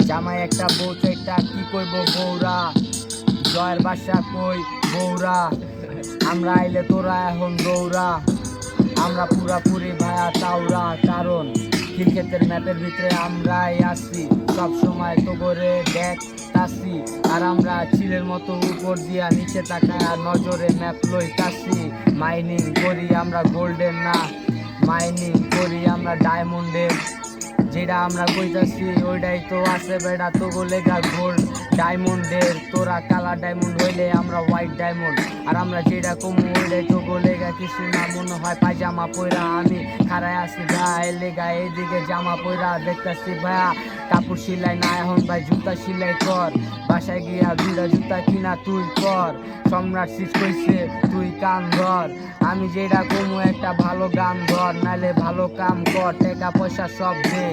জামাই একটা বউ চাইটা কি কইব বউরা, জয়ের বাসা কই বউরা, আমরা আইলে তোরা এখন দৌড়া, আমরা পুরাপুরি ভায়া তাওরা, কারণ ক্রিকেটের ম্যাপের ভিতরে আমরাই আছি, সব সময় তো করে দেখতাছি, আর আমরা চিলের মতো উপর দিয়া নিচে তাকায় নজরে ম্যাপ লইতাছি। মাইনিং করি আমরা গোল্ডেন না, মাইনিং করি আমরা ডায়মন্ডের, যেটা আমরা কইতাছি ওইটাই তো আছে বেটা তো লেগা গোল্ড ডায়মন্ডের, তোরা কালা ডায়মন্ড হইলে আমরা হোয়াইট ডায়মন্ড, আর আমরা যেটা কমু ওইটাই তো লেগা কিছু না, মনে হয় পায়জামা পয়রা আমি খাড়ায় আছি গায়ে লেগা, এইদিকে জামা পয়রা দেখতাছি ভাইয়া কাপড় সিলাই না, এখন ভাই জুতা সিলাই কর, বাসায় গিয়া দুইটা জুতা কিনা তুই কর, সম্রাট শীষ কইছে তুই কান ধর, আমি যেটা কমু একটা ভালো গান ধর, নাইলে ভালো কাম কর, টাকা পয়সা সব দে,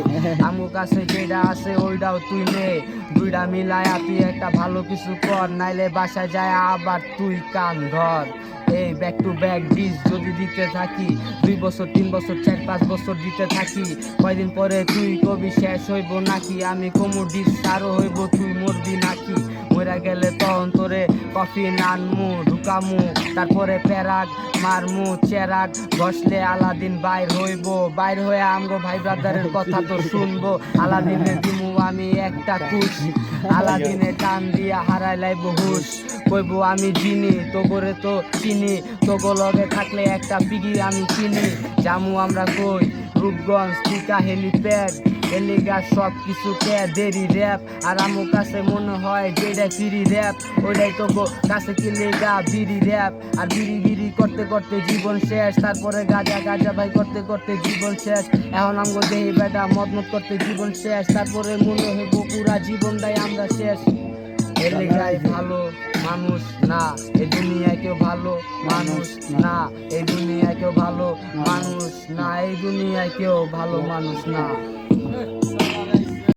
আমার কাছে যেটা আছে ওইটাও তুই নে, দুইটা মিলায়া তুই একটা ভালো কিছু কর, নাইলে বাসায় যায় আবার তুই কান ধর। এই ব্যাক টু ব্যাক ডিস যদি দিতে থাকি, 2 বছর 3 বছর 4-5 বছর দিতে থাকি, কয়দিন পরে তুই কবি শেষ হইব নাকি, আমি কমু ডিস আরো হইব তুই মরবি নাকি, মরা গেলে তখন তোরে কফি নানমু ঢুকামু, তারপরে প্যারাক মারমু চেরাক, বসলে আলাদিন বাইর হইব, বাইর হয়ে আমগো ভাই ব্রাদারের কথা তো শুনবো, আলাদিনের দিমু আমি একটা কুশ, আলাদিনে টান দিয়া হারাই লাইব হুশ, কইব আমি জিনি তো করে তো চিনি, তোগো লগে থাকলে একটা পিগি আমি চিনি, জামু আমরা কই রূপগঞ্জ টিকা হেলিপ্যাড, এলিগা সব কিছু কে দেরি র্যাপ, আর আমার কাছে মনে হয় যেটা ফিরি র্যাপ, ওইটাই তো কাছে কি লেগা বিড়ি র্যাপ, আর বিড়ি বিড়ি করতে করতে জীবন শেষ, তারপরে গাজা গাজা ভাই করতে করতে জীবন শেষ, এখন আমগো দেহি বেটা মদ মদ করতে জীবন শেষ, তারপরে মনে হইব পুরা জীবনটাই আমরা শেষ, এলিগাই ভালো মানুষ না, এই দুনিয়ায় কেউ ভালো মানুষ না, এই দুনিয়ায় কেউ ভালো মানুষ না, এই দুনিয়ায় কেউ ভালো মানুষ না।